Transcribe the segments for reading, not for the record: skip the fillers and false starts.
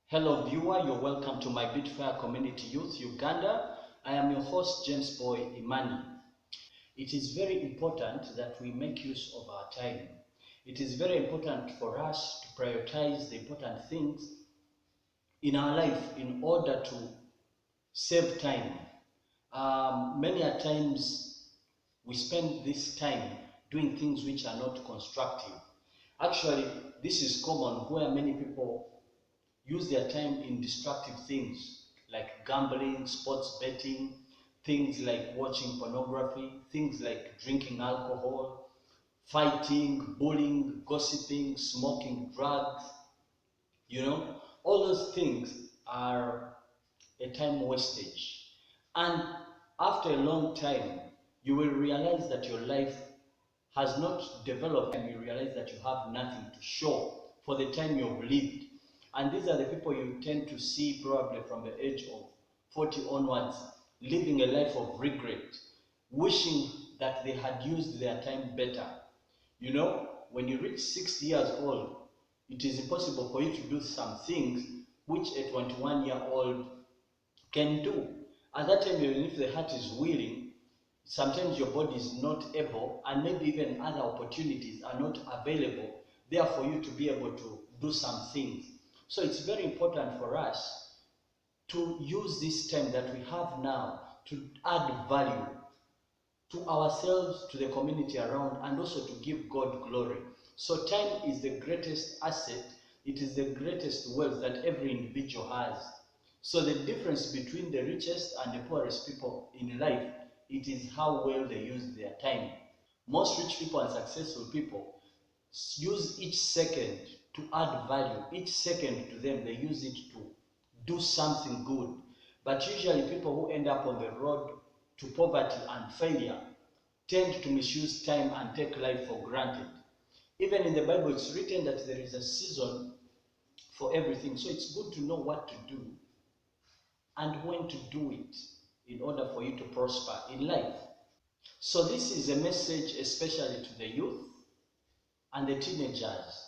Hello viewer, you're welcome to my Beautifier Community Youth, Uganda. I am your host, Jamesboy Imani. It is very important that we make use of our time. It is very important for us to prioritize the important things in our life in order to save time. Many a times we spend this time doing things which are not constructive. Actually, this is common where many people use their time in destructive things like gambling, sports betting, things like watching pornography, things like drinking alcohol, fighting, bullying, gossiping, smoking drugs. All those things are a time wastage. And after a long time, you will realize that your life has not developed, and you realize that you have nothing to show for the time you've lived. And these are the people you tend to see probably from the age of 40 onwards, living a life of regret, wishing that they had used their time better. When you reach 60 years old, it is impossible for you to do some things which a 21-year-old can do. At that time, even if the heart is willing, sometimes your body is not able, and maybe even other opportunities are not available there for you to be able to do some things. So it's very important for us to use this time that we have now to add value to ourselves, to the community around, and also to give God glory. So time is the greatest asset. It is the greatest wealth that every individual has. So the difference between the richest and the poorest people in life, it is how well they use their time. Most rich people and successful people use each second to add value. Each second to them, they use it to do something good. But usually people who end up on the road to poverty and failure tend to misuse time and take life for granted. Even in the Bible, it's written that there is a season for everything. So it's good to know what to do and when to do it in order for you to prosper in life. So this is a message especially to the youth and the teenagers.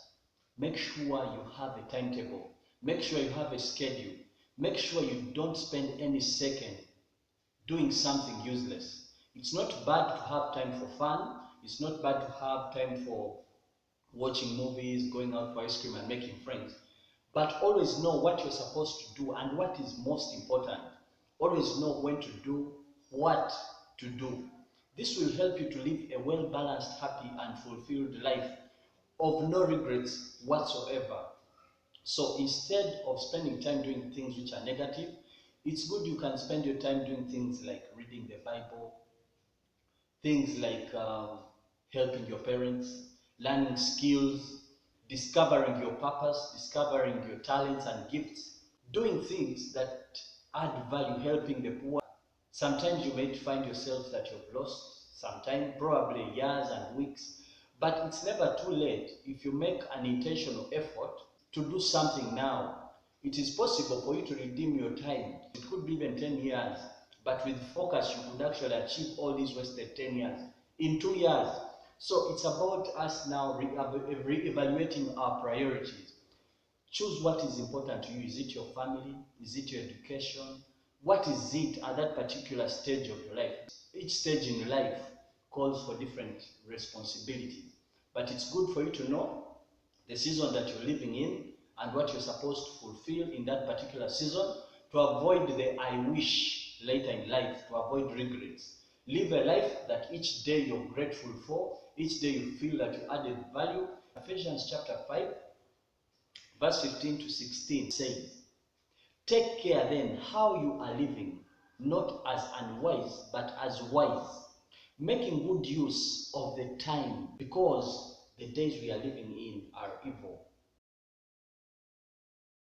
Make sure you have a timetable. Make sure you have a schedule. Make sure you don't spend any second doing something useless. It's not bad to have time for fun. It's not bad to have time for watching movies, going out for ice cream and making friends. But always know what you're supposed to do and what is most important. Always know when to do what to do. This will help you to live a well-balanced, happy and fulfilled life of no regrets whatsoever. So instead of spending time doing things which are negative, it's good you can spend your time doing things like reading the Bible, things like helping your parents, learning skills, discovering your purpose, discovering your talents and gifts, doing things that add value, helping the poor. Sometimes you may find yourself that you've lost some time, probably years and weeks, but it's never too late if you make an intentional effort to do something now. It is possible for you to redeem your time. It could be even 10 years, but with focus you could actually achieve all these wasted 10 years in 2 years. So it's about us now re-evaluating our priorities. Choose what is important to you. Is it your family? Is it your education? What is it at that particular stage of your life? Each stage in life calls for different responsibilities. But it's good for you to know the season that you're living in and what you're supposed to fulfill in that particular season to avoid the I wish later in life, to avoid regrets. Live a life that each day you're grateful for, each day you feel that you added value. Ephesians chapter 5, verse 15 to 16 says, "Take care then how you are living, not as unwise, but as wise, making good use of the time, because the days we are living in are evil."